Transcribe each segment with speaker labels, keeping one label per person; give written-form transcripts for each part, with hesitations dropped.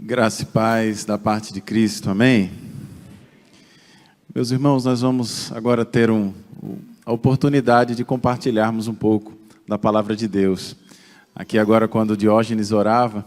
Speaker 1: Graça e paz da parte de Cristo, amém? Meus irmãos, nós vamos agora ter a oportunidade de compartilharmos um pouco da palavra de Deus. Aqui agora, quando Diógenes orava,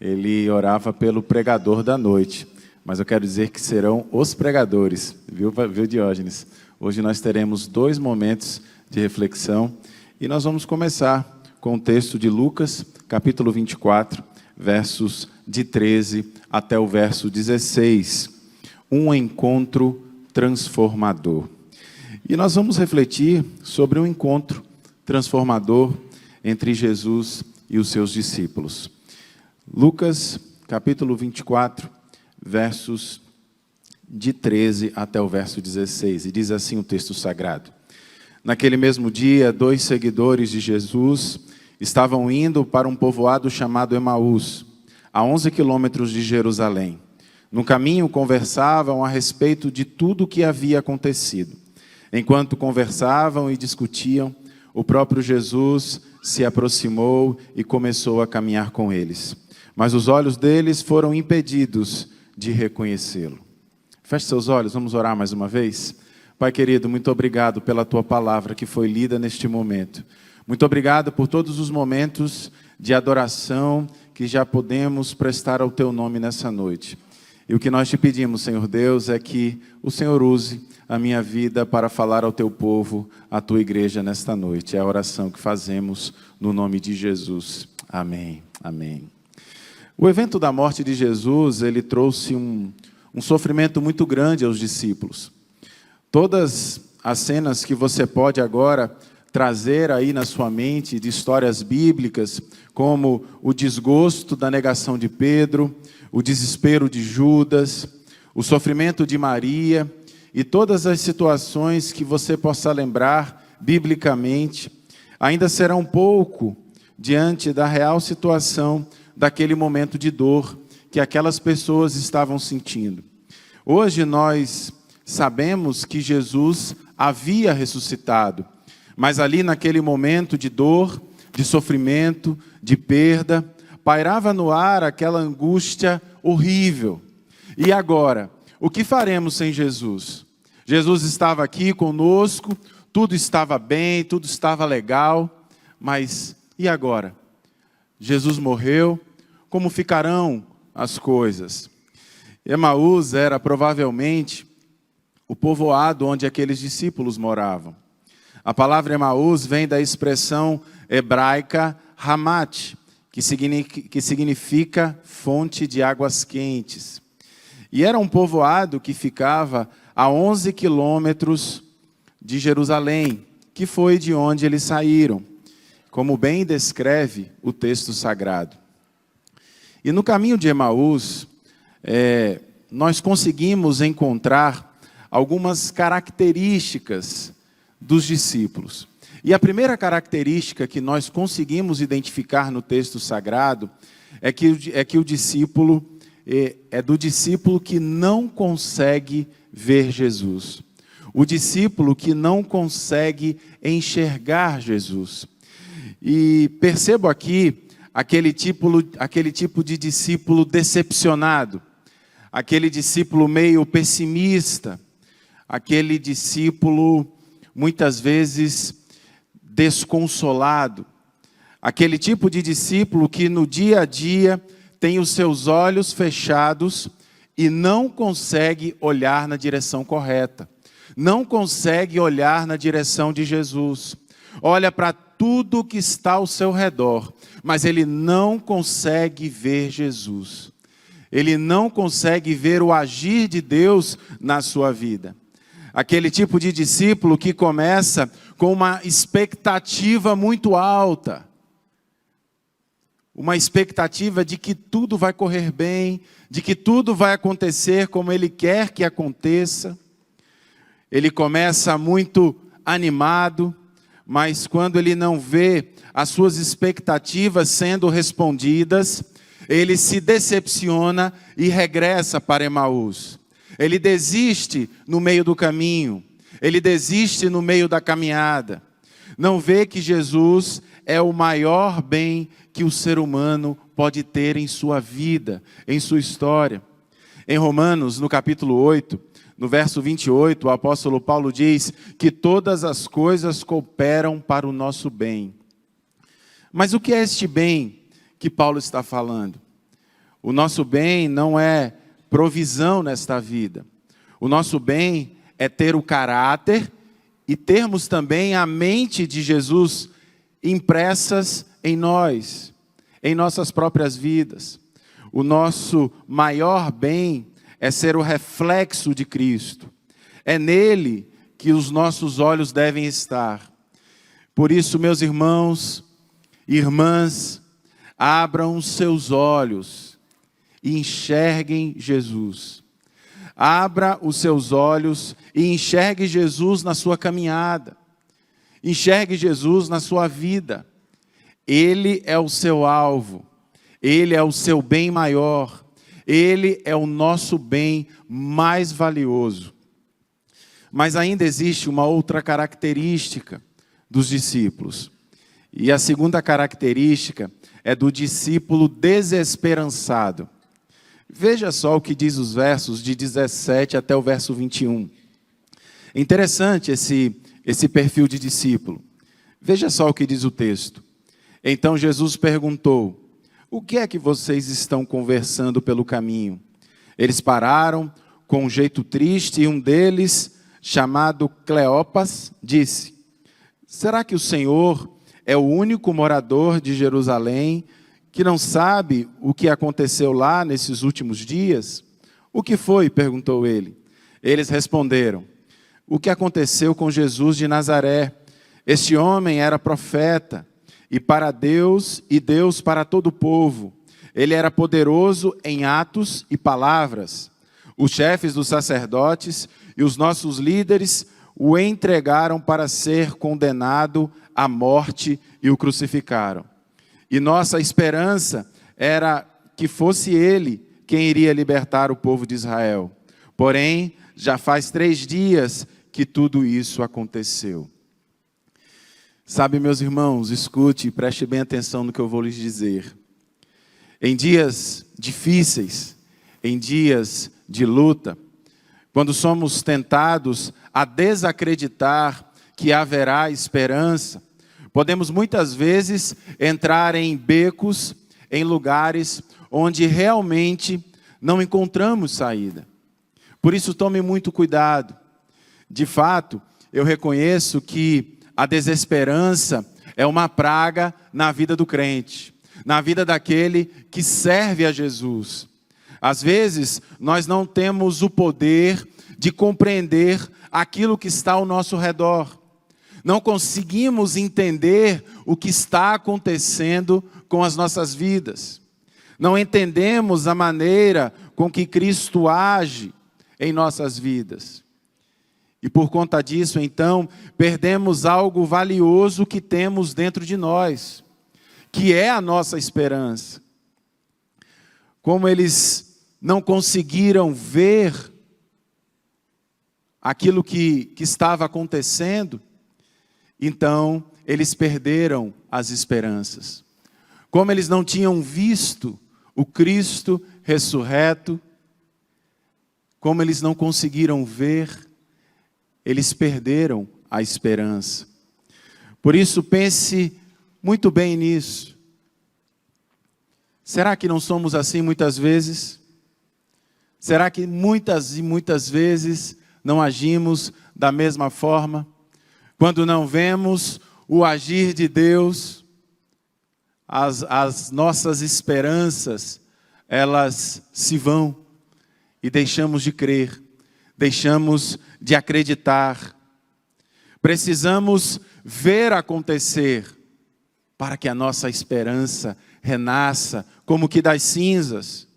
Speaker 1: ele orava pelo pregador da noite. Mas eu quero dizer que serão os pregadores, viu Diógenes? Hoje nós teremos 2 momentos de reflexão e nós vamos começar com o texto de Lucas, capítulo 24, versos de 13 até o verso 16. Um encontro transformador. E nós vamos refletir sobre um encontro transformador entre Jesus e os seus discípulos. Lucas, capítulo 24, versos de 13 até o verso 16. E diz assim o texto sagrado. Naquele mesmo dia, 2 seguidores de Jesus estavam indo para um povoado chamado Emaús, a 11 quilômetros de Jerusalém. No caminho conversavam a respeito de tudo o que havia acontecido. Enquanto conversavam e discutiam, o próprio Jesus se aproximou e começou a caminhar com eles. Mas os olhos deles foram impedidos de reconhecê-lo. Feche seus olhos, vamos orar mais uma vez? Pai querido, muito obrigado pela Tua palavra que foi lida neste momento. Muito obrigado por todos os momentos de adoração que já podemos prestar ao Teu nome nessa noite. E o que nós te pedimos, Senhor Deus, é que o Senhor use a minha vida para falar ao Teu povo, à Tua igreja nesta noite. É a oração que fazemos no nome de Jesus. Amém. Amém. O evento da morte de Jesus, ele trouxe um sofrimento muito grande aos discípulos. Todas as cenas que você pode agora trazer aí na sua mente de histórias bíblicas, como o desgosto da negação de Pedro, o desespero de Judas, o sofrimento de Maria e todas as situações que você possa lembrar biblicamente, ainda serão pouco diante da real situação daquele momento de dor que aquelas pessoas estavam sentindo. Hoje nós sabemos que Jesus havia ressuscitado, mas ali naquele momento de dor, de sofrimento, de perda, pairava no ar aquela angústia horrível. E agora, o que faremos sem Jesus? Jesus estava aqui conosco, tudo estava bem, tudo estava legal, mas e agora? Jesus morreu, como ficarão as coisas? Emaús era provavelmente o povoado onde aqueles discípulos moravam. A palavra Emaús vem da expressão hebraica Hamat, que significa fonte de águas quentes. E era um povoado que ficava a 11 quilômetros de Jerusalém, que foi de onde eles saíram, como bem descreve o texto sagrado. E no caminho de Emaús, nós conseguimos encontrar algumas características dos discípulos. E a primeira característica que nós conseguimos identificar no texto sagrado é que o discípulo é do discípulo que não consegue ver Jesus. O discípulo que não consegue enxergar Jesus. E percebo aqui aquele tipo de discípulo decepcionado, aquele discípulo meio pessimista, aquele discípulo muitas vezes desconsolado, aquele tipo de discípulo que no dia a dia tem os seus olhos fechados e não consegue olhar na direção correta, não consegue olhar na direção de Jesus, olha para tudo que está ao seu redor, mas ele não consegue ver Jesus, ele não consegue ver o agir de Deus na sua vida. Aquele tipo de discípulo que começa com uma expectativa muito alta. Uma expectativa de que tudo vai correr bem, de que tudo vai acontecer como ele quer que aconteça. Ele começa muito animado, mas quando ele não vê as suas expectativas sendo respondidas, ele se decepciona e regressa para Emaús. Ele desiste no meio do caminho, ele desiste no meio da caminhada. Não vê que Jesus é o maior bem que o ser humano pode ter em sua vida, em sua história. Em Romanos, no capítulo 8, no verso 28, o apóstolo Paulo diz que todas as coisas cooperam para o nosso bem. Mas o que é este bem que Paulo está falando? O nosso bem não é provisão nesta vida. O nosso bem é ter o caráter e termos também a mente de Jesus impressas em nós, em nossas próprias vidas. O nosso maior bem é ser o reflexo de Cristo. É nele que os nossos olhos devem estar. Por isso, meus irmãos e irmãs, abram os seus olhos e enxerguem Jesus. Abra os seus olhos e enxergue Jesus na sua caminhada. Enxergue Jesus na sua vida. Ele é o seu alvo. Ele é o seu bem maior. Ele é o nosso bem mais valioso. Mas ainda existe uma outra característica dos discípulos. E a segunda característica é do discípulo desesperançado. Veja só o que diz os versos de 17 até o verso 21. É interessante esse perfil de discípulo. Veja só o que diz o texto. Então Jesus perguntou: o que é que vocês estão conversando pelo caminho? Eles pararam com um jeito triste e um deles, chamado Cleopas, disse: será que o Senhor é o único morador de Jerusalém que não sabe o que aconteceu lá nesses últimos dias? O que foi? Perguntou ele. Eles responderam: o que aconteceu com Jesus de Nazaré? Este homem era profeta, e para Deus e Deus para todo o povo. Ele era poderoso em atos e palavras. Os chefes dos sacerdotes e os nossos líderes o entregaram para ser condenado à morte e o crucificaram. E nossa esperança era que fosse ele quem iria libertar o povo de Israel. Porém, já faz 3 dias que tudo isso aconteceu. Sabe, meus irmãos, escute e preste bem atenção no que eu vou lhes dizer. Em dias difíceis, em dias de luta, quando somos tentados a desacreditar que haverá esperança, podemos muitas vezes entrar em becos, em lugares onde realmente não encontramos saída. Por isso, tome muito cuidado. De fato, eu reconheço que a desesperança é uma praga na vida do crente, na vida daquele que serve a Jesus. Às vezes, nós não temos o poder de compreender aquilo que está ao nosso redor. Não conseguimos entender o que está acontecendo com as nossas vidas. Não entendemos a maneira com que Cristo age em nossas vidas. E por conta disso, então, perdemos algo valioso que temos dentro de nós, que é a nossa esperança. Como eles não conseguiram ver aquilo que estava acontecendo, então eles perderam as esperanças. Como eles não tinham visto o Cristo ressurreto, como eles não conseguiram ver, eles perderam a esperança. Por isso, pense muito bem nisso. Será que não somos assim muitas vezes? Será que muitas e muitas vezes não agimos da mesma forma? Quando não vemos o agir de Deus, as nossas esperanças, elas se vão e deixamos de crer, deixamos de acreditar. Precisamos ver acontecer para que a nossa esperança renasça como que das cinzas.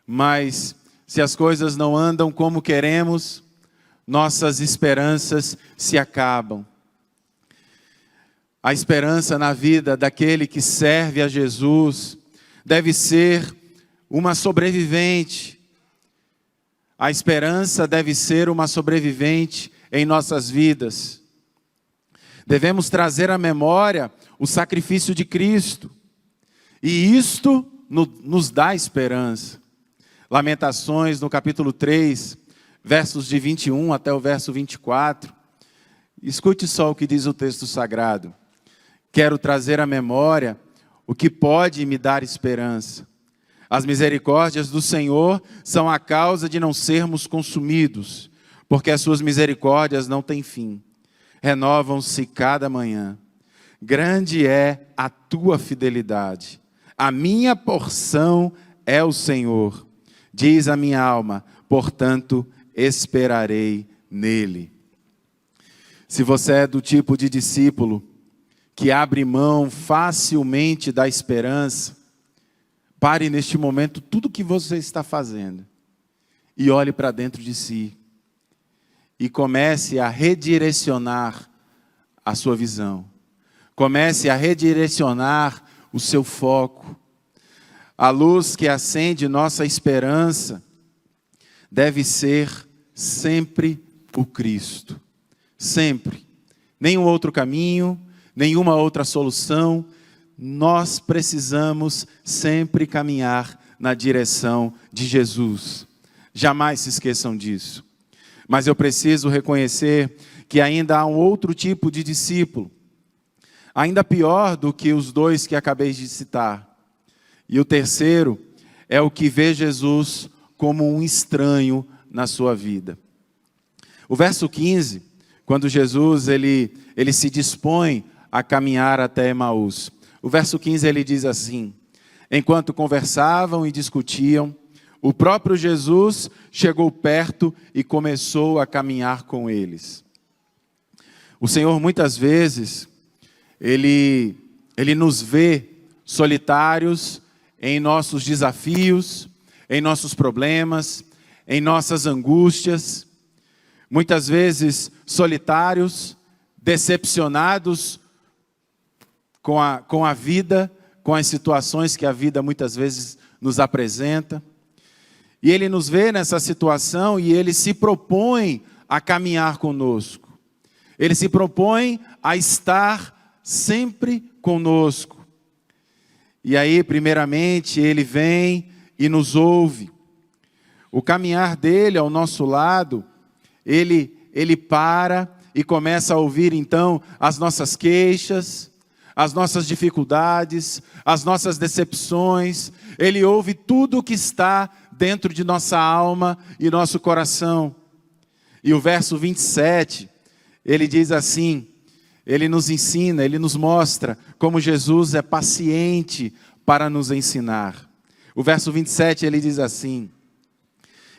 Speaker 1: Mas se as coisas não andam como queremos, nossas esperanças se acabam. A esperança na vida daquele que serve a Jesus deve ser uma sobrevivente. A esperança deve ser uma sobrevivente em nossas vidas. Devemos trazer à memória o sacrifício de Cristo. E isto nos dá esperança. Lamentações, no capítulo 3, versos de 21 até o verso 24. Escute só o que diz o texto sagrado. Quero trazer à memória o que pode me dar esperança. As misericórdias do Senhor são a causa de não sermos consumidos, porque as suas misericórdias não têm fim. Renovam-se cada manhã. Grande é a tua fidelidade. A minha porção é o Senhor. Diz a minha alma, portanto, esperarei nele. Se você é do tipo de discípulo que abre mão facilmente da esperança, pare neste momento tudo que você está fazendo e olhe para dentro de si e comece a redirecionar a sua visão. Comece a redirecionar o seu foco. A luz que acende nossa esperança deve ser sempre o Cristo. Sempre. Nenhum outro caminho, nenhuma outra solução. Nós precisamos sempre caminhar na direção de Jesus. Jamais se esqueçam disso. Mas eu preciso reconhecer que ainda há um outro tipo de discípulo, ainda pior do que os dois que acabei de citar. E o terceiro é o que vê Jesus como um estranho na sua vida. O verso 15, quando Jesus ele se dispõe a caminhar até Emaús. O verso 15 ele diz assim: enquanto conversavam e discutiam, o próprio Jesus chegou perto e começou a caminhar com eles. O Senhor muitas vezes, Ele nos vê solitários em nossos desafios, em nossos problemas, em nossas angústias. Muitas vezes solitários, decepcionados com a vida, com as situações que a vida muitas vezes nos apresenta. E Ele nos vê nessa situação e Ele se propõe a caminhar conosco. Ele se propõe a estar sempre conosco. E aí, primeiramente, Ele vem e nos ouve. O caminhar dele ao nosso lado, Ele para e começa a ouvir, então, as nossas queixas, as nossas dificuldades, as nossas decepções. Ele ouve tudo o que está dentro de nossa alma e nosso coração. E o verso 27, ele diz assim, ele nos ensina, ele nos mostra como Jesus é paciente para nos ensinar. O verso 27, ele diz assim: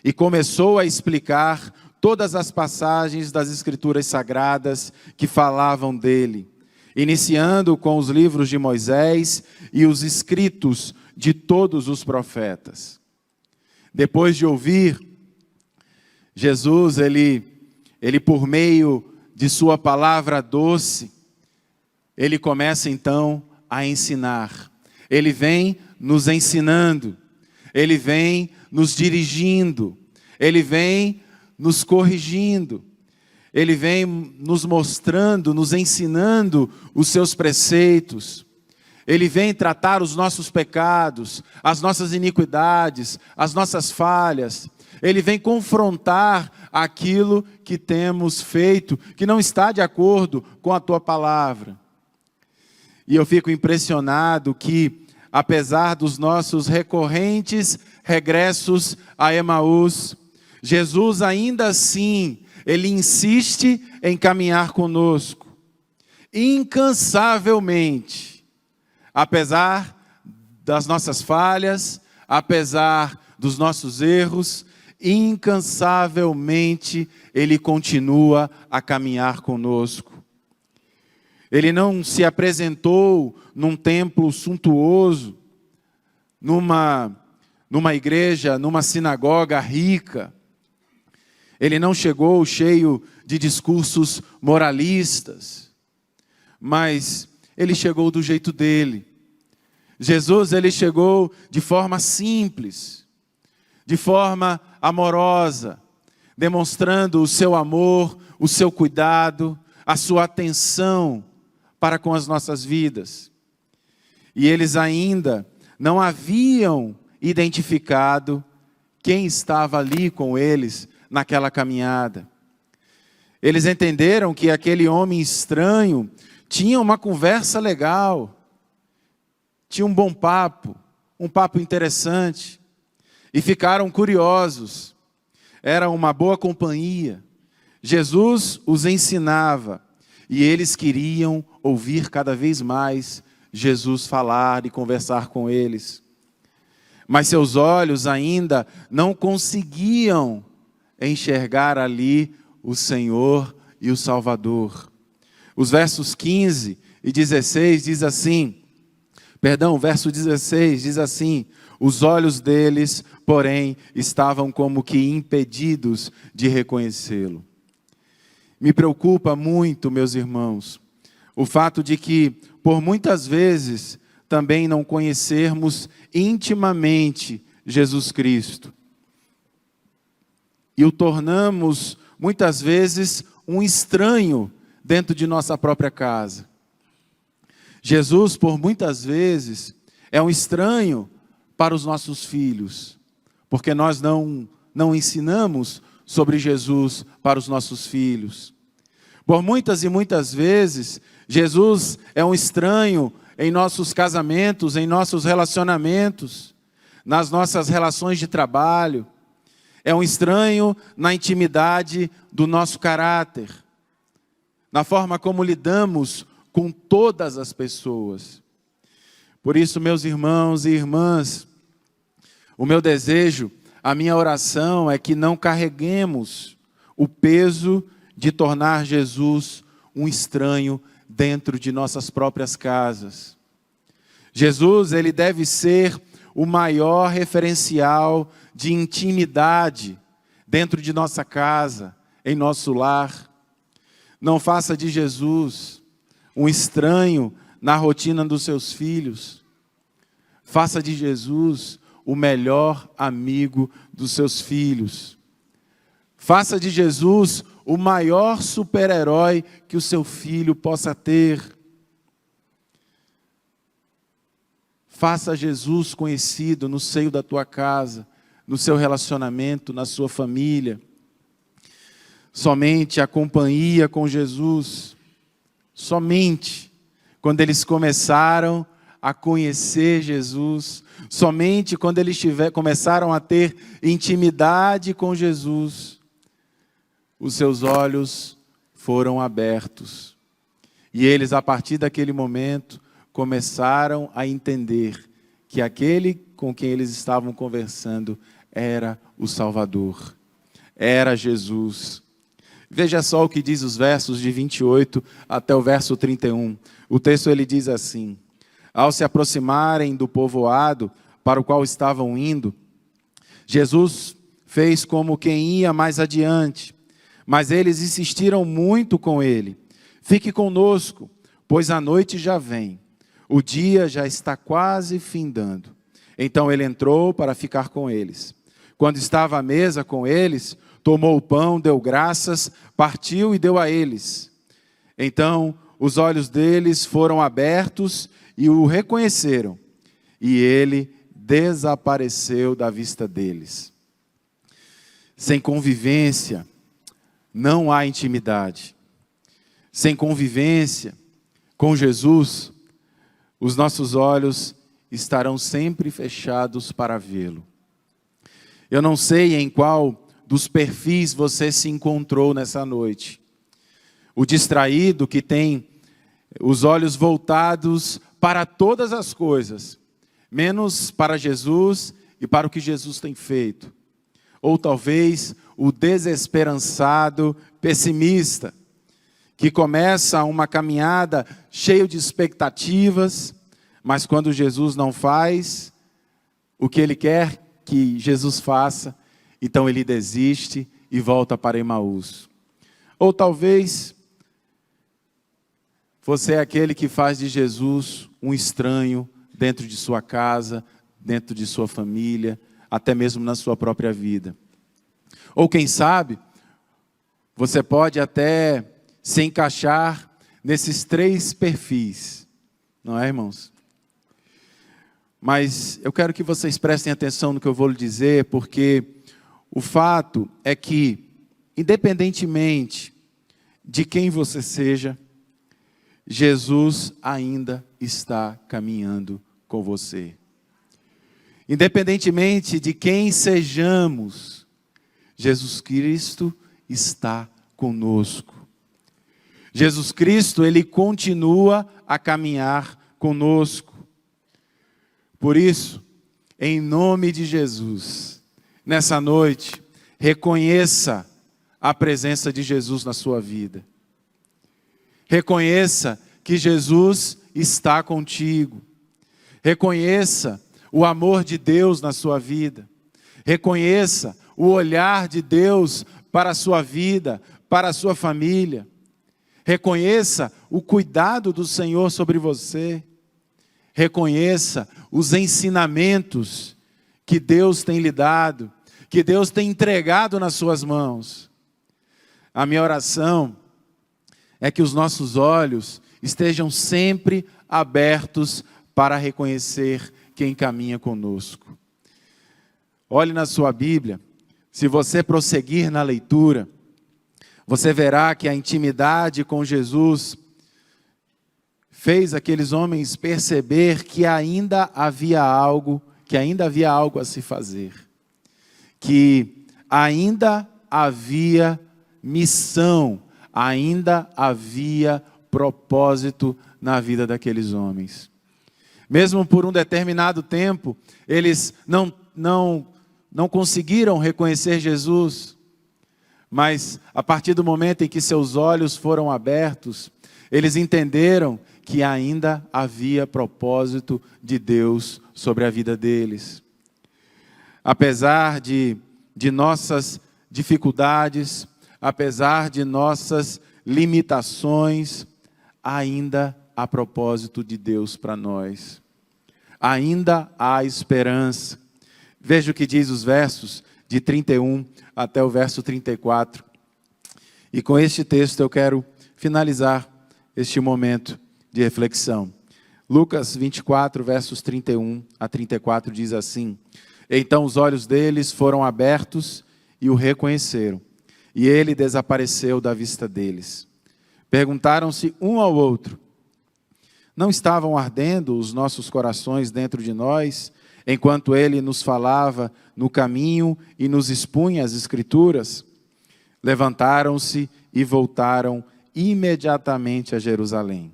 Speaker 1: e começou a explicar todas as passagens das Escrituras Sagradas que falavam dele, iniciando com os livros de Moisés e os escritos de todos os profetas. Depois de ouvir, Jesus, ele por meio de sua palavra doce, ele começa então a ensinar. Ele vem nos ensinando, ele vem nos dirigindo, ele vem nos corrigindo, ele vem nos mostrando, nos ensinando os seus preceitos. Ele vem tratar os nossos pecados, as nossas iniquidades, as nossas falhas. Ele vem confrontar aquilo que temos feito, que não está de acordo com a tua palavra. E eu fico impressionado que, apesar dos nossos recorrentes regressos a Emaús, Jesus ainda assim, Ele insiste em caminhar conosco, incansavelmente. Apesar das nossas falhas, apesar dos nossos erros, incansavelmente Ele continua a caminhar conosco. Ele não se apresentou num templo suntuoso, numa igreja, numa sinagoga rica. Ele não chegou cheio de discursos moralistas, mas Ele chegou do jeito dele. Jesus, Ele chegou de forma simples, de forma amorosa, demonstrando o seu amor, o seu cuidado, a sua atenção para com as nossas vidas. E eles ainda não haviam identificado quem estava ali com eles naquela caminhada. Eles entenderam que aquele homem estranho tinha uma conversa legal, tinha um bom papo, um papo interessante, e ficaram curiosos. Era uma boa companhia. Jesus os ensinava, e eles queriam ouvir cada vez mais Jesus falar e conversar com eles. Mas seus olhos ainda não conseguiam enxergar ali o Senhor e o Salvador. Os versos 15 e 16 diz assim, o verso 16 diz assim: os olhos deles, porém, estavam como que impedidos de reconhecê-lo. Me preocupa muito, meus irmãos, o fato de que, por muitas vezes, também não conhecermos intimamente Jesus Cristo. E o tornamos, muitas vezes, um estranho dentro de nossa própria casa. Jesus, por muitas vezes, é um estranho para os nossos filhos, porque nós não ensinamos sobre Jesus para os nossos filhos. Por muitas e muitas vezes, Jesus é um estranho em nossos casamentos, em nossos relacionamentos, nas nossas relações de trabalho. É um estranho na intimidade do nosso caráter, na forma como lidamos com todas as pessoas. Por isso, meus irmãos e irmãs, o meu desejo, a minha oração é que não carreguemos o peso de tornar Jesus um estranho dentro de nossas próprias casas. Jesus, ele deve ser o maior referencial de intimidade dentro de nossa casa, em nosso lar. Não faça de Jesus um estranho na rotina dos seus filhos. Faça de Jesus o melhor amigo dos seus filhos. Faça de Jesus o maior super-herói que o seu filho possa ter. Faça Jesus conhecido no seio da tua casa, no seu relacionamento, na sua família. Somente a companhia com Jesus, somente quando eles começaram a conhecer Jesus, somente quando eles começaram a ter intimidade com Jesus, os seus olhos foram abertos. E eles, a partir daquele momento, começaram a entender que aquele com quem eles estavam conversando era o Salvador, era Jesus. Veja só o que diz os versos de 28 até o verso 31. O texto ele diz assim: ao se aproximarem do povoado para o qual estavam indo, Jesus fez como quem ia mais adiante, mas eles insistiram muito com ele: fique conosco, pois a noite já vem, o dia já está quase findando. Então ele entrou para ficar com eles. Quando estava à mesa com eles, tomou o pão, deu graças, partiu e deu a eles. Então os olhos deles foram abertos e o reconheceram, e ele desapareceu da vista deles. Sem convivência, não há intimidade. Sem convivência com Jesus, os nossos olhos estarão sempre fechados para vê-lo. Eu não sei em qual dos perfis você se encontrou nessa noite. O distraído que tem os olhos voltados para todas as coisas, menos para Jesus e para o que Jesus tem feito. Ou talvez o desesperançado, pessimista, que começa uma caminhada cheio de expectativas, mas quando Jesus não faz o que ele quer que Jesus faça, então ele desiste e volta para Emaús. Ou talvez você é aquele que faz de Jesus um estranho dentro de sua casa, dentro de sua família, até mesmo na sua própria vida. Ou quem sabe, você pode até se encaixar nesses 3 perfis, não é, irmãos? mas eu quero que vocês prestem atenção no que eu vou lhe dizer, porque o fato é que, independentemente de quem você seja, Jesus ainda está caminhando com você. Independentemente de quem sejamos, Jesus Cristo está conosco. Jesus Cristo, Ele continua a caminhar conosco. Por isso, em nome de Jesus, nessa noite, reconheça a presença de Jesus na sua vida. Reconheça que Jesus está contigo. Reconheça o amor de Deus na sua vida. Reconheça o olhar de Deus para a sua vida, para a sua família. Reconheça o cuidado do Senhor sobre você. Reconheça os ensinamentos que Deus tem lhe dado, que Deus tem entregado nas suas mãos. A minha oração é que os nossos olhos estejam sempre abertos para reconhecer quem caminha conosco. Olhe na sua Bíblia, se você prosseguir na leitura, você verá que a intimidade com Jesus fez aqueles homens perceber que ainda havia algo a se fazer, que ainda havia missão, ainda havia propósito na vida daqueles homens. Mesmo por um determinado tempo, eles não conseguiram reconhecer Jesus, mas a partir do momento em que seus olhos foram abertos, eles entenderam que ainda havia propósito de Deus sobre a vida deles. Apesar de nossas dificuldades, apesar de nossas limitações, ainda há propósito de Deus para nós. Ainda há esperança. Veja o que diz os versos de 31 até o verso 34. E com este texto eu quero finalizar este momento de reflexão. Lucas 24, versos 31 a 34 diz assim: Então os olhos deles foram abertos e o reconheceram, e ele desapareceu da vista deles. Perguntaram-se um ao outro: Não estavam ardendo os nossos corações dentro de nós, enquanto ele nos falava no caminho e nos expunha as Escrituras? Levantaram-se e voltaram imediatamente a Jerusalém.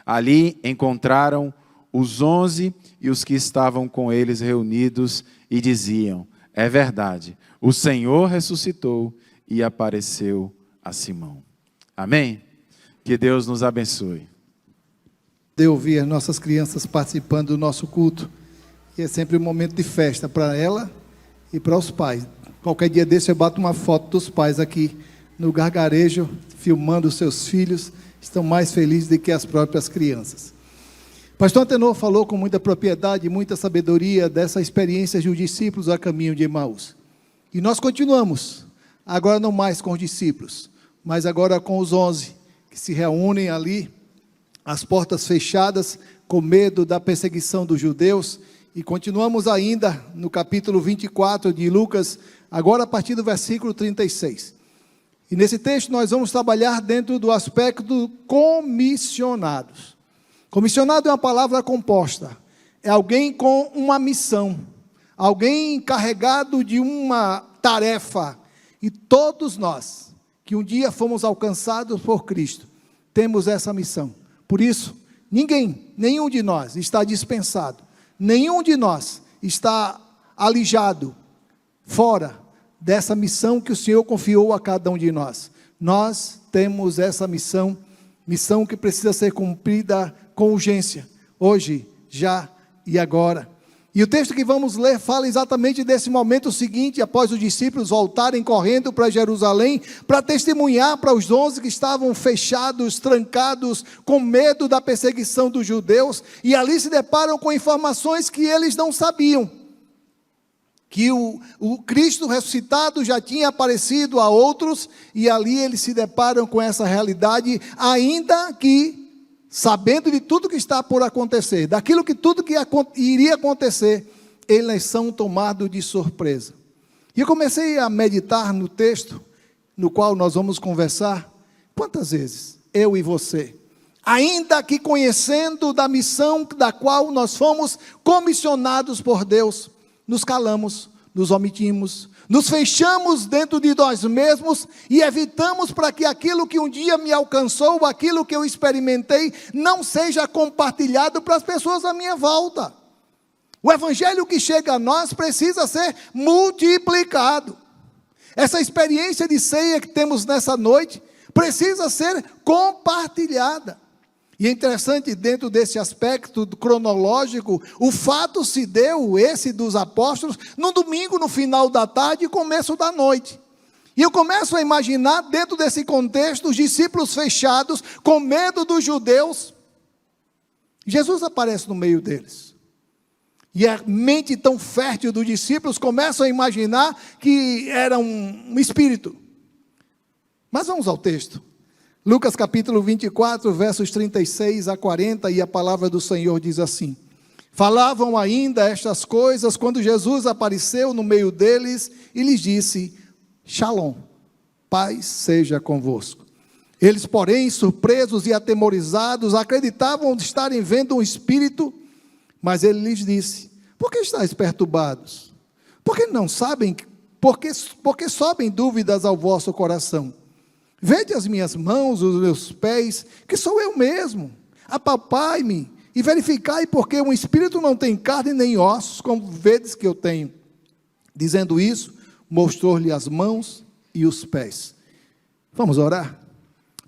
Speaker 1: Ali encontraram os 11 e os que estavam com eles reunidos e diziam: É verdade, o Senhor ressuscitou e apareceu a Simão. Amém? Que Deus nos abençoe.
Speaker 2: De ouvir as nossas crianças participando do nosso culto, e é sempre um momento de festa para ela e para os pais. Qualquer dia desse eu bato uma foto dos pais aqui no gargarejo, filmando os seus filhos, estão mais felizes do que as próprias crianças. Pastor Antenor falou com muita propriedade, muita sabedoria dessa experiência dos discípulos a caminho de Emaús. E nós continuamos, agora não mais com os discípulos, mas agora com os 11, que se reúnem ali, as portas fechadas, com medo da perseguição dos judeus, e continuamos ainda no capítulo 24 de Lucas, agora a partir do versículo 36. E nesse texto nós vamos trabalhar dentro do aspecto comissionados. Comissionado é uma palavra composta, é alguém com uma missão, alguém encarregado de uma tarefa, e todos nós, que um dia fomos alcançados por Cristo, temos essa missão. Por isso, nenhum de nós está dispensado, nenhum de nós está alijado, fora dessa missão que o Senhor confiou a cada um de nós. Nós temos essa missão que precisa ser cumprida com urgência, hoje, já e agora. E o texto que vamos ler fala exatamente desse momento seguinte, após os discípulos voltarem correndo para Jerusalém, para testemunhar para os 11 que estavam fechados, trancados, com medo da perseguição dos judeus, e ali se deparam com informações que eles não sabiam, que o Cristo ressuscitado já tinha aparecido a outros, e ali eles se deparam com essa realidade, ainda que sabendo de tudo que está por acontecer, daquilo que tudo que iria acontecer, eles são tomados de surpresa. E eu comecei a meditar no texto, no qual nós vamos conversar. Quantas vezes eu e você, ainda que conhecendo da missão da qual nós fomos comissionados por Deus, nos calamos, nos omitimos, nos fechamos dentro de nós mesmos e evitamos para que aquilo que um dia me alcançou, aquilo que eu experimentei, não seja compartilhado para as pessoas à minha volta. O evangelho que chega a nós precisa ser multiplicado. Essa experiência de ceia que temos nessa noite precisa ser compartilhada. E é interessante, dentro desse aspecto cronológico, o fato se deu, esse dos apóstolos, no domingo, no final da tarde e começo da noite. E eu começo a imaginar, dentro desse contexto, os discípulos fechados, com medo dos judeus. Jesus aparece no meio deles. E a mente tão fértil dos discípulos começa a imaginar que era um espírito. Mas vamos ao texto. Lucas capítulo 24, versos 36 a 40, e a palavra do Senhor diz assim: falavam ainda estas coisas quando Jesus apareceu no meio deles e lhes disse: Shalom, paz seja convosco. Eles, porém, surpresos e atemorizados, acreditavam estarem vendo um espírito, mas ele lhes disse: por que estáis perturbados? Porque não sabem, porque sobem dúvidas ao vosso coração? Vede as minhas mãos, os meus pés, que sou eu mesmo. Apalpai-me e verificai, porque um espírito não tem carne nem ossos, como vedes que eu tenho. Dizendo isso, mostrou-lhe as mãos e os pés. Vamos orar?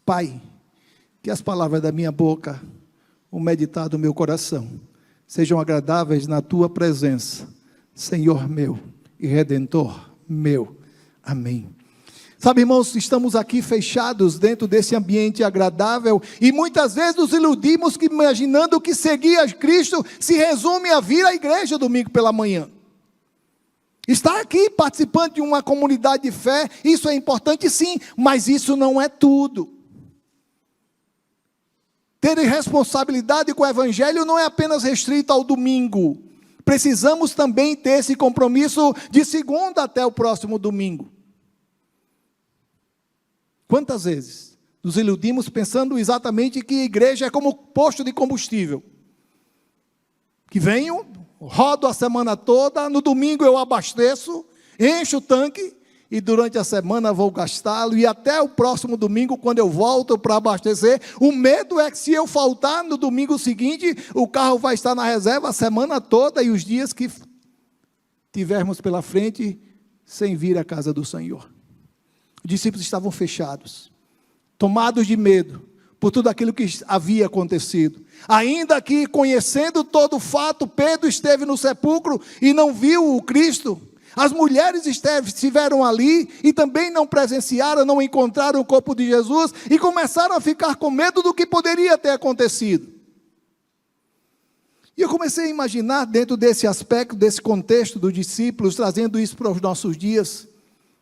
Speaker 2: Pai, que as palavras da minha boca, o meditar do meu coração, sejam agradáveis na tua presença, Senhor meu e Redentor meu. Amém. Sabe, irmãos, estamos aqui fechados dentro desse ambiente agradável e muitas vezes nos iludimos que imaginando que seguir a Cristo se resume a vir à igreja domingo pela manhã. Estar aqui participando de uma comunidade de fé, isso é importante sim, mas isso não é tudo. Ter responsabilidade com o evangelho não é apenas restrito ao domingo. Precisamos também ter esse compromisso de segunda até o próximo domingo. Quantas vezes nos iludimos pensando exatamente que a igreja é como posto de combustível? Que venho, rodo a semana toda, no domingo eu abasteço, encho o tanque e durante a semana vou gastá-lo e até o próximo domingo, quando eu volto para abastecer, o medo é que se eu faltar no domingo seguinte, o carro vai estar na reserva a semana toda e os dias que tivermos pela frente sem vir à casa do Senhor. Os discípulos estavam fechados, tomados de medo por tudo aquilo que havia acontecido. Ainda que conhecendo todo o fato, Pedro esteve no sepulcro e não viu o Cristo. As mulheres estiveram ali e também não presenciaram, não encontraram o corpo de Jesus e começaram a ficar com medo do que poderia ter acontecido. E eu comecei a imaginar dentro desse aspecto, desse contexto dos discípulos, trazendo isso para os nossos dias.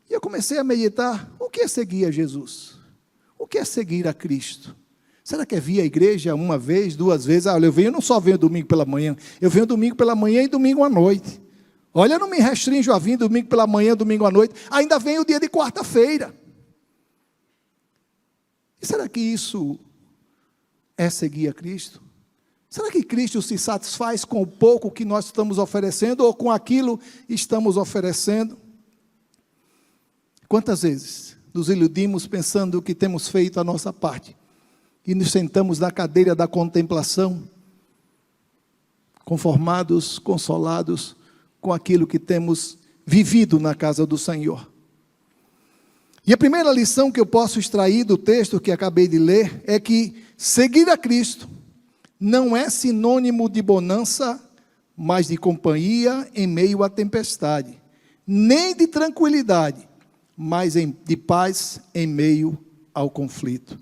Speaker 2: E eu comecei a meditar, o que é seguir a Jesus? O que é seguir a Cristo? Será que é vir à igreja uma vez, duas vezes? Eu não só venho domingo pela manhã, eu venho domingo pela manhã e domingo à noite. Olha, eu não me restringo a vir domingo pela manhã, domingo à noite, ainda vem o dia de quarta-feira. E será que isso é seguir a Cristo? Será que Cristo se satisfaz com o pouco que nós estamos oferecendo ou com aquilo que estamos oferecendo? Quantas vezes nos iludimos pensando que temos feito a nossa parte e nos sentamos na cadeira da contemplação, conformados, consolados com aquilo que temos vivido na casa do Senhor. E a primeira lição que eu posso extrair do texto que acabei de ler é que seguir a Cristo não é sinônimo de bonança, mas de companhia em meio à tempestade, nem de tranquilidade, mas de paz em meio ao conflito.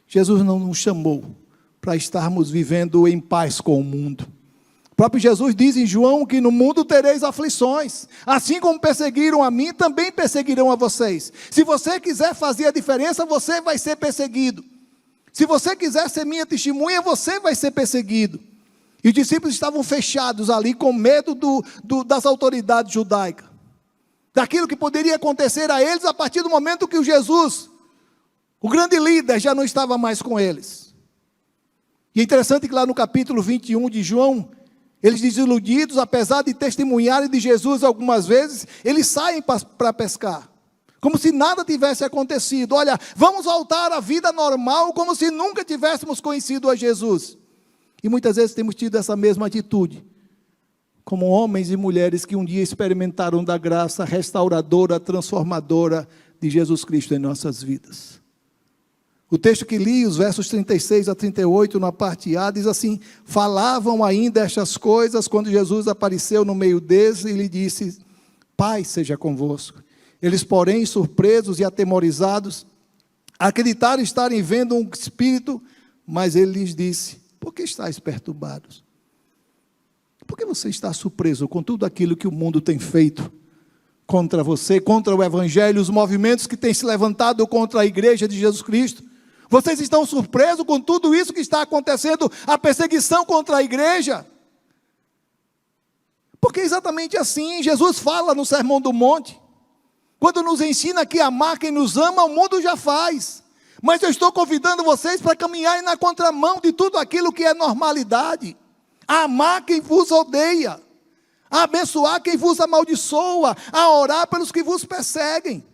Speaker 2: Jesus não nos chamou para estarmos vivendo em paz com o mundo. O próprio Jesus diz em João que no mundo tereis aflições, assim como perseguiram a mim, também perseguirão a vocês. Se você quiser fazer a diferença, você vai ser perseguido. Se você quiser ser minha testemunha, você vai ser perseguido. E os discípulos estavam fechados ali, com medo das autoridades judaicas, daquilo que poderia acontecer a eles a partir do momento que o Jesus, o grande líder, já não estava mais com eles. E é interessante que lá no capítulo 21 de João, eles desiludidos, apesar de testemunharem de Jesus algumas vezes, eles saem para pescar, como se nada tivesse acontecido. Olha, vamos voltar à vida normal, como se nunca tivéssemos conhecido a Jesus. E muitas vezes temos tido essa mesma atitude, como homens e mulheres que um dia experimentaram da graça restauradora, transformadora de Jesus Cristo em nossas vidas. O texto que li, os versos 36 a 38, na parte A, diz assim: falavam ainda estas coisas quando Jesus apareceu no meio deles e lhe disse: paz seja convosco. Eles, porém, surpresos e atemorizados, acreditaram estarem vendo um espírito, mas ele lhes disse: por que estáis perturbados? Por que você está surpreso com tudo aquilo que o mundo tem feito contra você, contra o Evangelho, os movimentos que têm se levantado contra a igreja de Jesus Cristo? Vocês estão surpresos com tudo isso que está acontecendo, a perseguição contra a igreja? Porque é exatamente assim, Jesus fala no Sermão do Monte, quando nos ensina que amar quem nos ama, o mundo já faz. Mas eu estou convidando vocês para caminharem na contramão de tudo aquilo que é normalidade. A amar quem vos odeia, a abençoar quem vos amaldiçoa, a orar pelos que vos perseguem.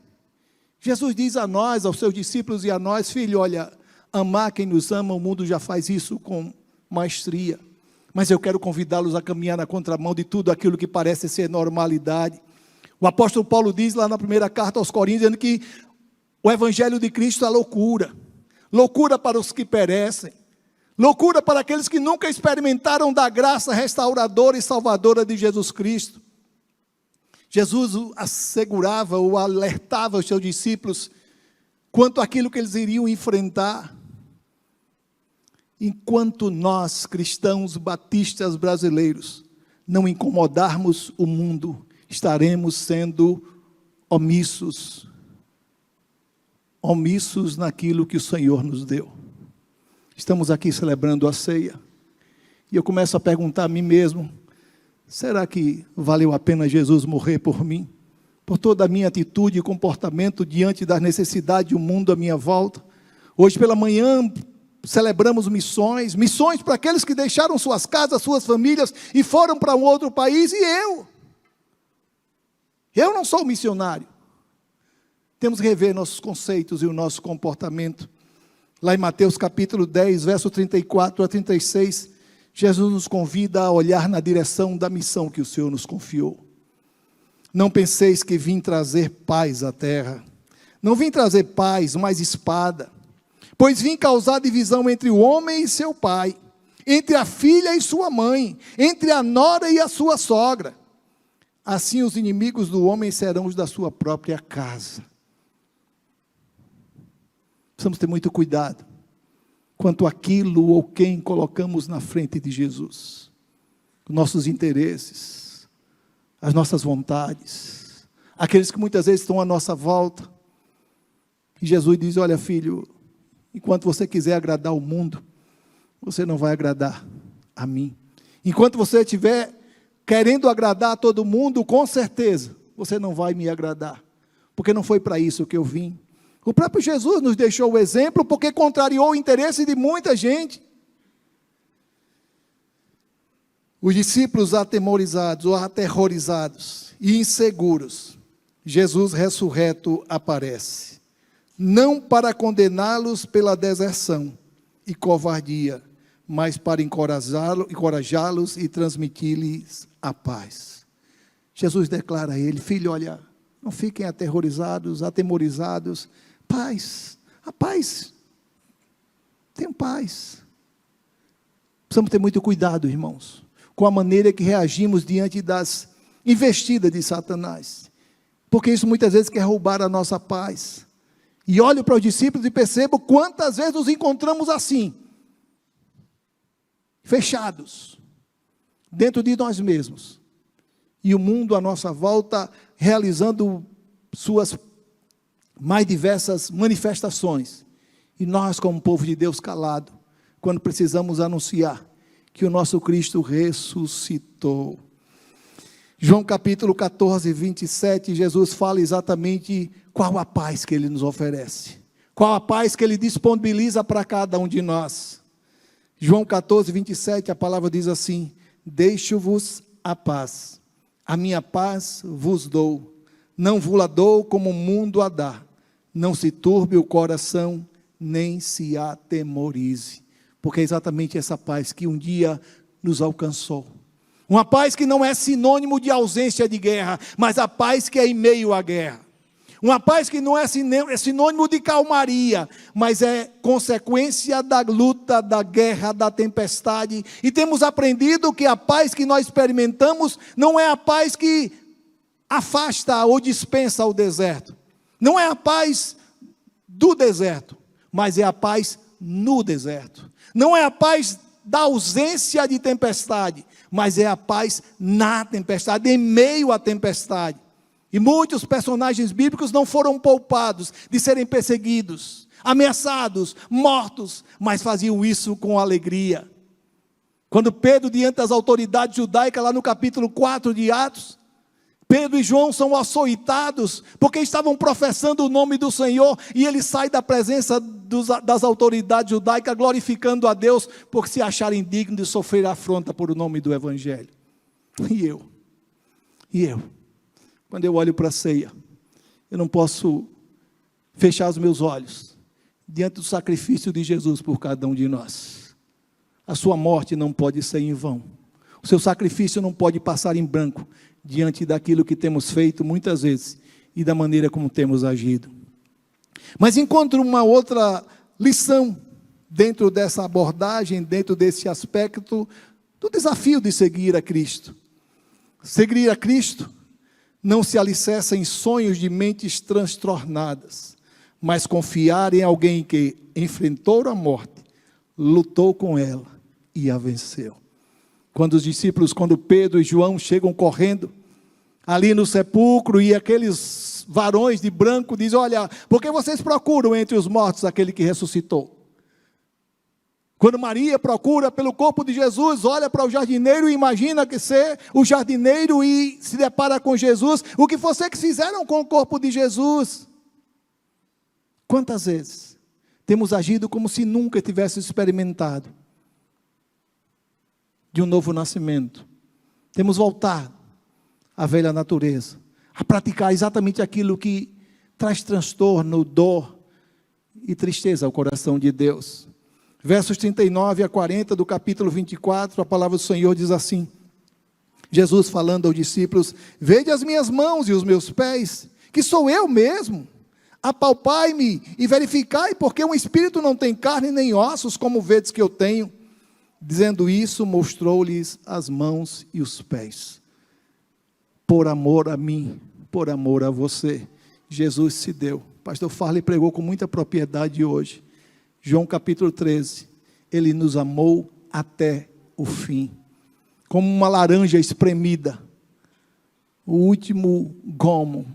Speaker 2: Jesus diz a nós, aos seus discípulos e a nós: filho, olha, amar quem nos ama, o mundo já faz isso com maestria. Mas eu quero convidá-los a caminhar na contramão de tudo aquilo que parece ser normalidade. O apóstolo Paulo diz lá na primeira carta aos Coríntios, dizendo que o Evangelho de Cristo é loucura. Loucura para os que perecem. Loucura para aqueles que nunca experimentaram da graça restauradora e salvadora de Jesus Cristo. Jesus assegurava ou alertava os seus discípulos quanto àquilo que eles iriam enfrentar. Enquanto nós, cristãos batistas brasileiros, não incomodarmos o mundo, estaremos sendo omissos naquilo que o Senhor nos deu. Estamos aqui celebrando a ceia, e eu começo a perguntar a mim mesmo: será que valeu a pena Jesus morrer por mim? Por toda a minha atitude e comportamento diante das necessidades do mundo à minha volta? Hoje pela manhã celebramos missões para aqueles que deixaram suas casas, suas famílias e foram para um outro país, e eu não sou missionário. Temos que rever nossos conceitos e o nosso comportamento. Lá em Mateus capítulo 10, verso 34 a 36, Jesus nos convida a olhar na direção da missão que o Senhor nos confiou. Não penseis que vim trazer paz à terra. Não vim trazer paz, mas espada. Pois vim causar divisão entre o homem e seu pai, entre a filha e sua mãe, entre a nora e a sua sogra. Assim os inimigos do homem serão os da sua própria casa. Precisamos ter muito cuidado quanto àquilo ou quem colocamos na frente de Jesus. Os nossos interesses, as nossas vontades, aqueles que muitas vezes estão à nossa volta. E Jesus diz: olha, filho, enquanto você quiser agradar o mundo, você não vai agradar a mim. Enquanto você estiver querendo agradar a todo mundo, com certeza, você não vai me agradar, porque não foi para isso que eu vim. O próprio Jesus nos deixou o exemplo, porque contrariou o interesse de muita gente. Os discípulos atemorizados ou aterrorizados e inseguros, Jesus ressurreto aparece, não para condená-los pela deserção e covardia, mas para encorajá-los e transmitir-lhes a paz. Jesus declara a ele: filho, olha, não fiquem aterrorizados, atemorizados. Paz, a paz, tenham paz. Precisamos ter muito cuidado, irmãos, com a maneira que reagimos diante das investidas de Satanás, porque isso muitas vezes quer roubar a nossa paz. E olho para os discípulos e percebo quantas vezes nos encontramos assim, fechados, dentro de nós mesmos, e o mundo à nossa volta realizando suas mais diversas manifestações, E nós, como povo de Deus calado, quando precisamos anunciar que o nosso Cristo ressuscitou. João capítulo 14, 27, Jesus fala exatamente qual a paz que Ele nos oferece. Qual a paz que Ele disponibiliza para cada um de nós. João 14, 27, a palavra diz assim: deixo-vos a paz, a minha paz vos dou, não vos-la dou como o mundo a dá, não se turbe o coração, nem se atemorize, porque é exatamente essa paz que um dia nos alcançou, uma paz que não é sinônimo de ausência de guerra, mas a paz que é em meio à guerra, uma paz que não é sinônimo de calmaria, mas é consequência da luta, da guerra, da tempestade. E temos aprendido que a paz que nós experimentamos não é a paz que afasta ou dispensa o deserto. Não é a paz do deserto, mas é a paz no deserto. Não é a paz da ausência de tempestade, mas é a paz na tempestade, em meio à tempestade. E muitos personagens bíblicos não foram poupados de serem perseguidos, ameaçados, mortos, mas faziam isso com alegria. Quando Pedro, diante das autoridades judaicas, lá no capítulo 4 de Atos, Pedro e João são açoitados, porque estavam professando o nome do Senhor, e ele sai da presença das autoridades judaicas, glorificando a Deus, por se acharem dignos de sofrer afronta por o nome do Evangelho. E eu, quando eu olho para a ceia, eu não posso fechar os meus olhos, diante do sacrifício de Jesus por cada um de nós. A sua morte não pode ser em vão, o seu sacrifício não pode passar em branco, diante daquilo que temos feito muitas vezes, e da maneira como temos agido. Mas encontro uma outra lição, dentro dessa abordagem, dentro desse aspecto, do desafio de seguir a Cristo. Seguir a Cristo não se alicerça em sonhos de mentes transtornadas, mas confiar em alguém que enfrentou a morte, lutou com ela e a venceu. Quando Pedro e João chegam correndo ali no sepulcro, e aqueles varões de branco dizem: olha, por que vocês procuram entre os mortos aquele que ressuscitou? Quando Maria procura pelo corpo de Jesus, olha para o jardineiro e imagina que ser o jardineiro, e se depara com Jesus. O que vocês fizeram com o corpo de Jesus? Quantas vezes temos agido como se nunca tivesse experimentado de um novo nascimento? Temos voltado à velha natureza, a praticar exatamente aquilo que traz transtorno, dor e tristeza ao coração de Deus. Versos 39 a 40 do capítulo 24, a palavra do Senhor diz assim: Jesus falando aos discípulos: vede as minhas mãos e os meus pés, que sou eu mesmo. Apalpai-me e verificai, porque um espírito não tem carne nem ossos, como vedes que eu tenho. Dizendo isso, mostrou-lhes as mãos e os pés. Por amor a mim, por amor a você, Jesus se deu. Pastor Farley pregou com muita propriedade hoje. João capítulo 13, Ele nos amou até o fim, como uma laranja espremida, o último gomo.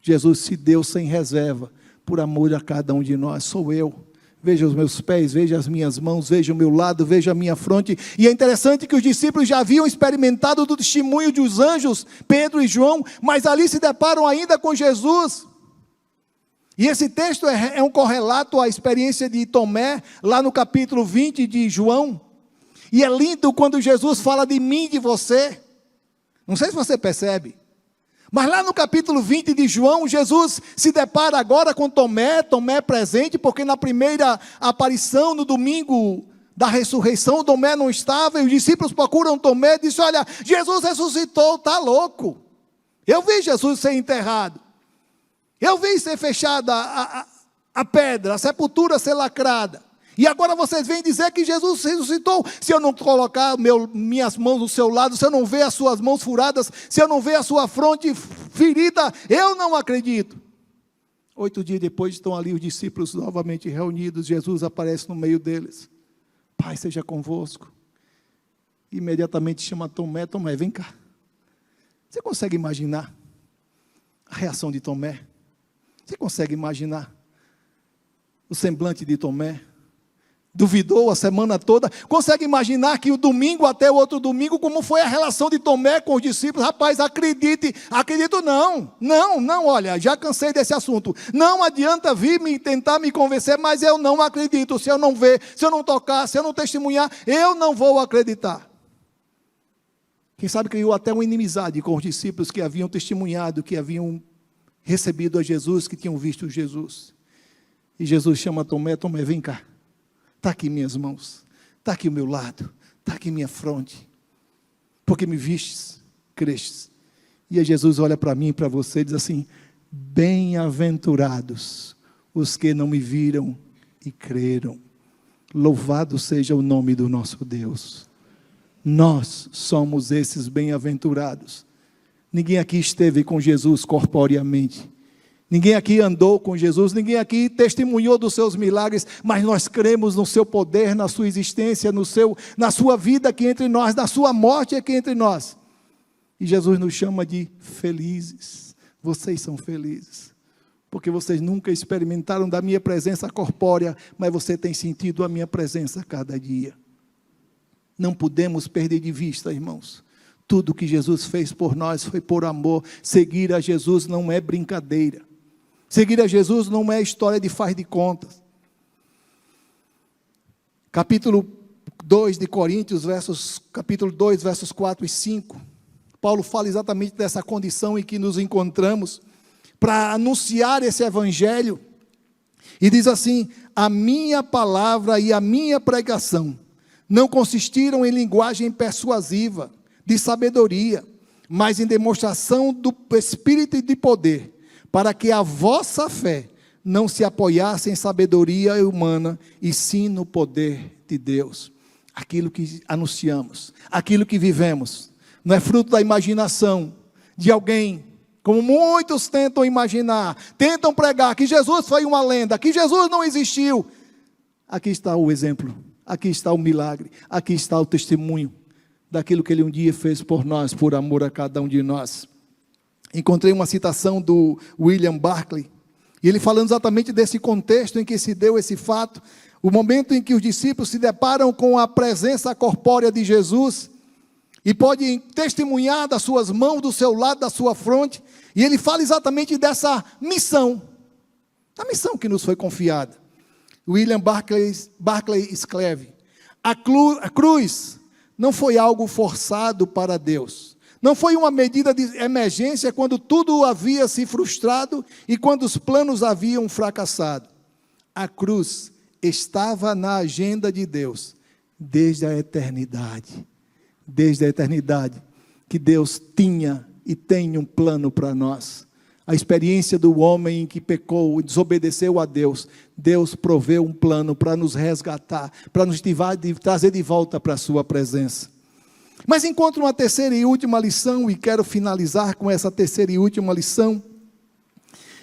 Speaker 2: Jesus se deu sem reserva, por amor a cada um de nós. Sou eu. Veja os meus pés, veja as minhas mãos, veja o meu lado, veja a minha fronte. E é interessante que os discípulos já haviam experimentado do testemunho dos anjos, Pedro e João, mas ali se deparam ainda com Jesus. E esse texto é um correlato à experiência de Tomé, lá no capítulo 20 de João. E é lindo quando Jesus fala de mim e de você. Não sei se você percebe. Mas lá no capítulo 20 de João, Jesus se depara agora com Tomé presente, porque na primeira aparição, no domingo da ressurreição, Tomé não estava, e os discípulos procuram Tomé e dizem: olha, Jesus ressuscitou, está louco. Eu vi Jesus ser enterrado. Eu vi ser fechada a pedra, a sepultura ser lacrada. E agora vocês vêm dizer que Jesus ressuscitou. Se eu não colocar minhas mãos do seu lado, se eu não ver as suas mãos furadas, se eu não ver a sua fronte ferida, eu não acredito. 8 dias depois estão ali os discípulos novamente reunidos. Jesus aparece no meio deles. Pai seja convosco. Imediatamente chama Tomé. Tomé, vem cá. Você consegue imaginar a reação de Tomé? Você consegue imaginar o semblante de Tomé? Duvidou a semana toda? Consegue imaginar que o domingo até o outro domingo, como foi a relação de Tomé com os discípulos? Rapaz, acredito não, olha, já cansei desse assunto. Não adianta vir tentar me convencer, mas eu não acredito. Se eu não ver, se eu não tocar, se eu não testemunhar, eu não vou acreditar. Quem sabe criou até uma inimizade com os discípulos que haviam testemunhado, que haviam recebido a Jesus, que tinham visto Jesus. E Jesus chama Tomé, Tomé, vem cá. Está aqui minhas mãos, está aqui o meu lado, está aqui minha fronte, porque me vistes, crestes. E aí Jesus olha para mim e para você e diz assim: bem-aventurados os que não me viram e creram. Louvado seja o nome do nosso Deus. Nós somos esses bem-aventurados. Ninguém aqui esteve com Jesus corporeamente. Ninguém aqui andou com Jesus, ninguém aqui testemunhou dos seus milagres, mas nós cremos no seu poder, na sua existência, na sua vida aqui entre nós, na sua morte aqui entre nós. E Jesus nos chama de felizes. Vocês são felizes, porque vocês nunca experimentaram da minha presença corpórea, mas você tem sentido a minha presença a cada dia. Não podemos perder de vista, irmãos. Tudo que Jesus fez por nós foi por amor. Seguir a Jesus não é brincadeira. Seguir a Jesus não é história de faz de contas. Capítulo 2 de Coríntios, capítulo 2, versos 4 e 5. Paulo fala exatamente dessa condição em que nos encontramos para anunciar esse evangelho. E diz assim: a minha palavra e a minha pregação não consistiram em linguagem persuasiva, de sabedoria, mas em demonstração do Espírito e de poder, para que a vossa fé não se apoiasse em sabedoria humana, e sim no poder de Deus. Aquilo que anunciamos, aquilo que vivemos, não é fruto da imaginação de alguém, como muitos tentam imaginar, tentam pregar que Jesus foi uma lenda, que Jesus não existiu. Aqui está o exemplo, aqui está o milagre, aqui está o testemunho daquilo que Ele um dia fez por nós, por amor a cada um de nós. Encontrei uma citação do William Barclay, e ele falando exatamente desse contexto em que se deu esse fato, o momento em que os discípulos se deparam com a presença corpórea de Jesus, e podem testemunhar das suas mãos, do seu lado, da sua fronte, e ele fala exatamente dessa missão, a missão que nos foi confiada. William Barclay escreve: a cruz não foi algo forçado para Deus, não foi uma medida de emergência quando tudo havia se frustrado e quando os planos haviam fracassado. A cruz estava na agenda de Deus desde a eternidade. Desde a eternidade, que Deus tinha e tem um plano para nós. A experiência do homem que pecou e desobedeceu a Deus, Deus proveu um plano para nos resgatar, para nos trazer de volta para a sua presença. Mas encontro uma terceira e última lição, e quero finalizar com essa terceira e última lição.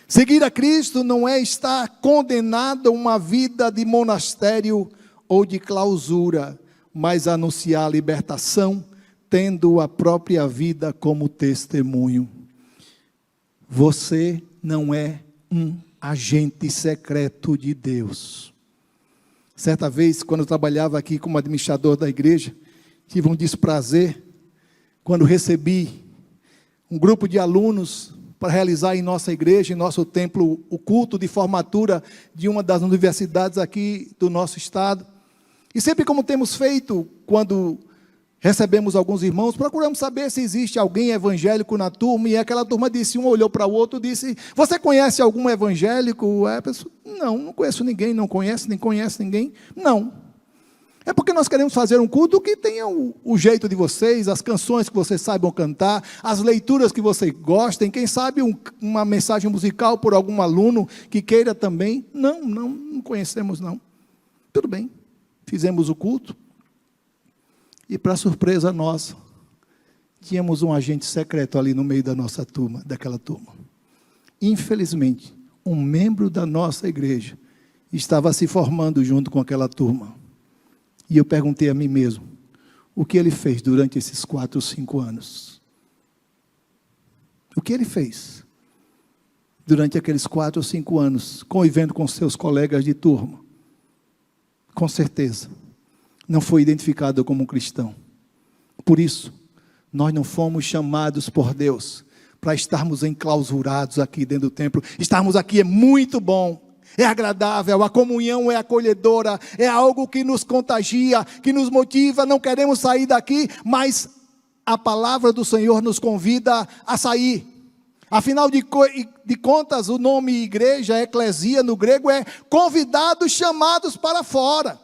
Speaker 2: Seguir a Cristo não é estar condenado a uma vida de monastério ou de clausura, mas anunciar a libertação, tendo a própria vida como testemunho. Você não é um agente secreto de Deus. Certa vez, quando eu trabalhava aqui como administrador da igreja, tive um desprazer, quando recebi um grupo de alunos para realizar em nossa igreja, em nosso templo, o culto de formatura de uma das universidades aqui do nosso estado. E sempre como temos feito, quando recebemos alguns irmãos, procuramos saber se existe alguém evangélico na turma, e aquela turma disse, um olhou para o outro e disse: você conhece algum evangélico? A pessoa: não conheço ninguém. Não conhece, nem conhece ninguém? Não. É porque nós queremos fazer um culto que tenha o jeito de vocês, as canções que vocês saibam cantar, as leituras que vocês gostem, quem sabe uma mensagem musical por algum aluno que queira também. Não conhecemos não. Tudo bem. Fizemos o culto, e para surpresa nossa, tínhamos um agente secreto ali no meio da nossa turma, daquela turma. Infelizmente, um membro da nossa igreja estava se formando junto com aquela turma. E eu perguntei a mim mesmo, o que ele fez durante esses 4 ou 5 anos? O que ele fez? durante aqueles 4 ou 5 anos, convivendo com seus colegas de turma, com certeza, não foi identificado como um cristão. Por isso, nós não fomos chamados por Deus para estarmos enclausurados aqui dentro do templo. Estarmos aqui é muito bom, é agradável, a comunhão é acolhedora, é algo que nos contagia, que nos motiva, não queremos sair daqui, mas a palavra do Senhor nos convida a sair. Afinal de contas, o nome igreja, eclesia no grego, é convidados chamados para fora.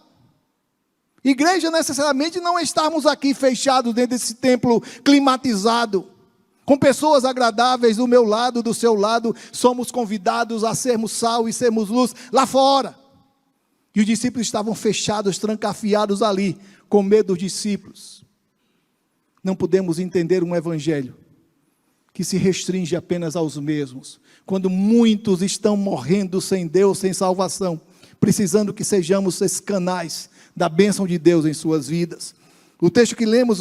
Speaker 2: Igreja necessariamente não é estarmos aqui fechados dentro desse templo climatizado, com pessoas agradáveis do meu lado, do seu lado. Somos convidados a sermos sal e sermos luz lá fora. E os discípulos estavam fechados, trancafiados ali, com medo dos discípulos. Não podemos entender um evangelho que se restringe apenas aos mesmos, quando muitos estão morrendo sem Deus, sem salvação, precisando que sejamos esses canais da bênção de Deus em suas vidas. O texto que lemos,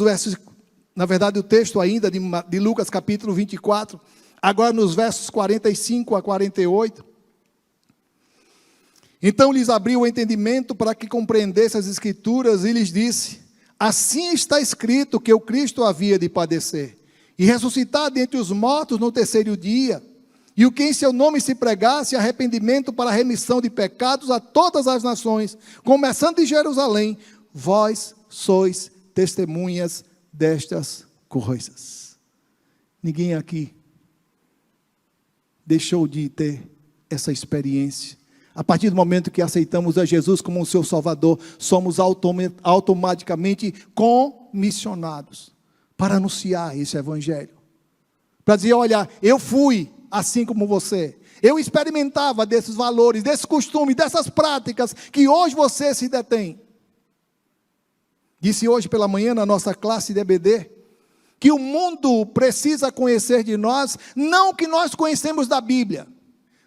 Speaker 2: na verdade o texto ainda de Lucas capítulo 24, agora nos versos 45 a 48. Então lhes abriu o entendimento para que compreendesse as Escrituras e lhes disse: assim está escrito que o Cristo havia de padecer e ressuscitar dentre os mortos no terceiro dia, e o que em seu nome se pregasse arrependimento para a remissão de pecados a todas as nações, começando de Jerusalém. Vós sois testemunhas destas coisas. Ninguém aqui deixou de ter essa experiência. A partir do momento que aceitamos a Jesus como o seu Salvador, somos automaticamente comissionados para anunciar esse evangelho. Para dizer, olha, eu fui assim como você. Eu experimentava desses valores, desses costumes, dessas práticas que hoje você se detém. Disse hoje pela manhã na nossa classe de EBD, que o mundo precisa conhecer de nós, não o que nós conhecemos da Bíblia,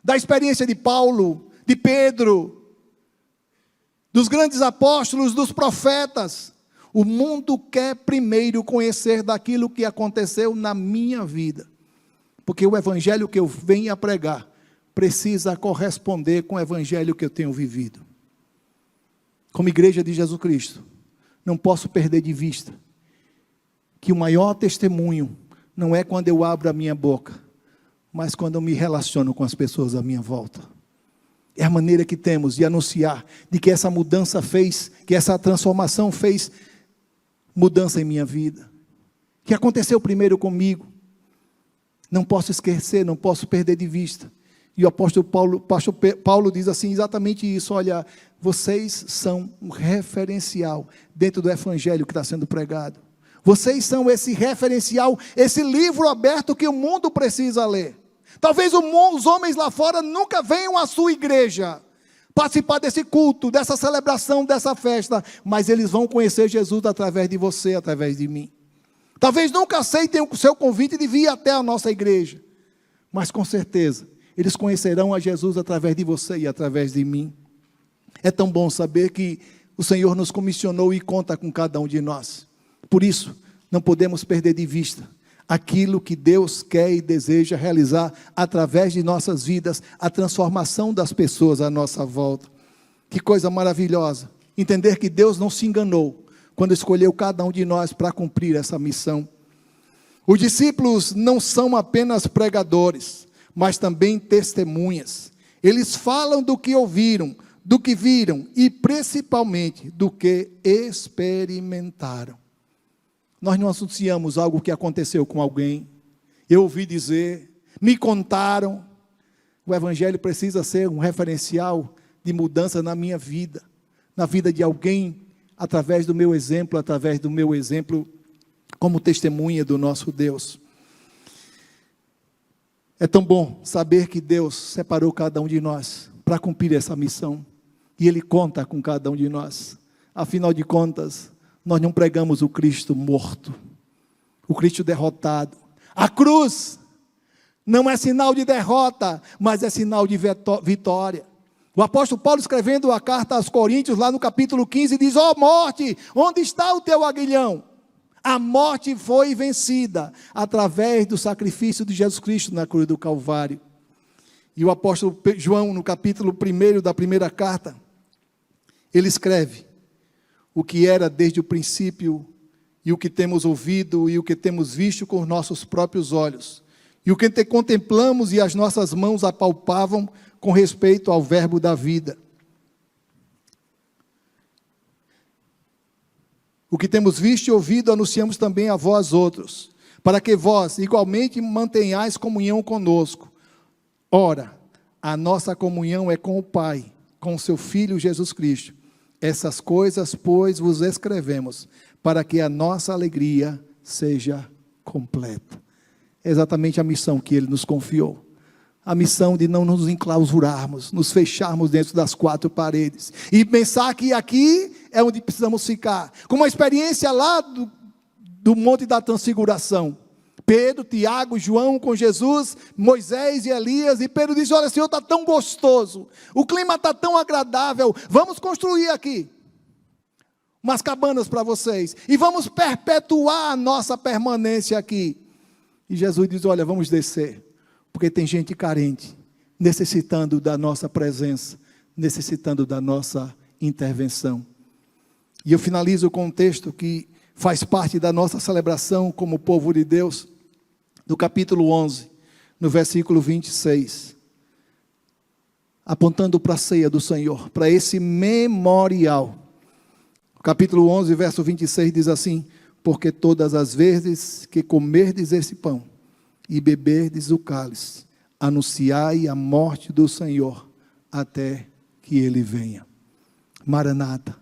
Speaker 2: da experiência de Paulo, de Pedro, dos grandes apóstolos, dos profetas. O mundo quer primeiro conhecer daquilo que aconteceu na minha vida, porque o evangelho que eu venho a pregar precisa corresponder com o evangelho que eu tenho vivido. Como igreja de Jesus Cristo, não posso perder de vista que o maior testemunho não é quando eu abro a minha boca, mas quando eu me relaciono com as pessoas à minha volta. É a maneira que temos de anunciar de que essa mudança fez, que essa transformação fez mudança em minha vida, que aconteceu primeiro comigo. Não posso esquecer, não posso perder de vista. E o apóstolo Paulo diz assim, exatamente isso: olha, vocês são um referencial dentro do evangelho que está sendo pregado. Vocês são esse referencial, esse livro aberto que o mundo precisa ler. Talvez os homens lá fora nunca venham à sua igreja participar desse culto, dessa celebração, dessa festa, mas eles vão conhecer Jesus através de você, através de mim. Talvez nunca aceitem o seu convite de vir até a nossa igreja, mas com certeza eles conhecerão a Jesus através de você e através de mim. É tão bom saber que o Senhor nos comissionou e conta com cada um de nós. Por isso, não podemos perder de vista aquilo que Deus quer e deseja realizar através de nossas vidas, a transformação das pessoas à nossa volta. Que coisa maravilhosa, entender que Deus não se enganou quando escolheu cada um de nós para cumprir essa missão. Os discípulos não são apenas pregadores, mas também testemunhas. Eles falam do que ouviram, do que viram e principalmente do que experimentaram. Nós não anunciamos algo que aconteceu com alguém. Eu ouvi dizer, me contaram. O evangelho precisa ser um referencial de mudança na minha vida, na vida de alguém, através do meu exemplo como testemunha do nosso Deus. É tão bom saber que Deus separou cada um de nós para cumprir essa missão, e Ele conta com cada um de nós. Afinal de contas, nós não pregamos o Cristo morto, o Cristo derrotado. A cruz não é sinal de derrota, mas é sinal de vitória. O apóstolo Paulo, escrevendo a carta aos Coríntios, lá no capítulo 15, diz: ó morte, onde está o teu aguilhão? A morte foi vencida através do sacrifício de Jesus Cristo na cruz do Calvário. E o apóstolo João, no capítulo 1 da primeira carta, ele escreve: o que era desde o princípio, e o que temos ouvido, e o que temos visto com os nossos próprios olhos, e o que contemplamos e as nossas mãos apalpavam com respeito ao verbo da vida. O que temos visto e ouvido, anunciamos também a vós outros, para que vós igualmente mantenhais comunhão conosco. Ora, a nossa comunhão é com o Pai, com o seu Filho Jesus Cristo. Essas coisas, pois, vos escrevemos, para que a nossa alegria seja completa. É exatamente a missão que Ele nos confiou. A missão de não nos enclausurarmos, nos fecharmos dentro das quatro paredes, e pensar que aqui é onde precisamos ficar. Como uma experiência lá do Monte da Transfiguração. Pedro, Tiago, João com Jesus, Moisés e Elias, e Pedro disse: olha, Senhor, está tão gostoso, o clima está tão agradável, vamos construir aqui umas cabanas para vocês, e vamos perpetuar a nossa permanência aqui. E Jesus diz: olha, vamos descer, porque tem gente carente, necessitando da nossa presença, necessitando da nossa intervenção. E eu finalizo com um texto que faz parte da nossa celebração como povo de Deus, do capítulo 11, no versículo 26, apontando para a ceia do Senhor, para esse memorial. O capítulo 11, verso 26 diz assim: porque todas as vezes que comerdes esse pão e beberdes o cálice, anunciai a morte do Senhor, até que Ele venha. Maranata,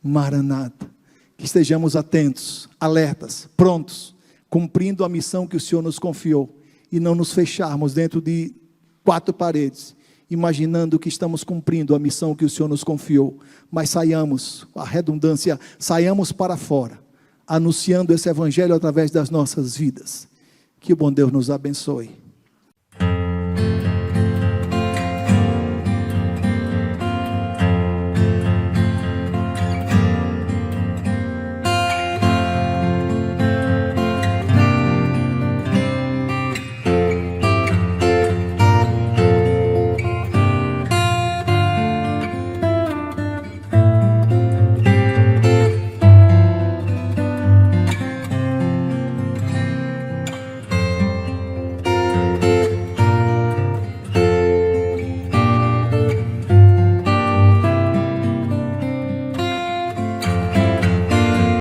Speaker 2: Maranata. Que estejamos atentos, alertas, prontos, cumprindo a missão que o Senhor nos confiou, e não nos fecharmos dentro de quatro paredes, imaginando que estamos cumprindo a missão que o Senhor nos confiou, mas saiamos, a redundância, saiamos para fora, anunciando esse evangelho através das nossas vidas. Que o bom Deus nos abençoe.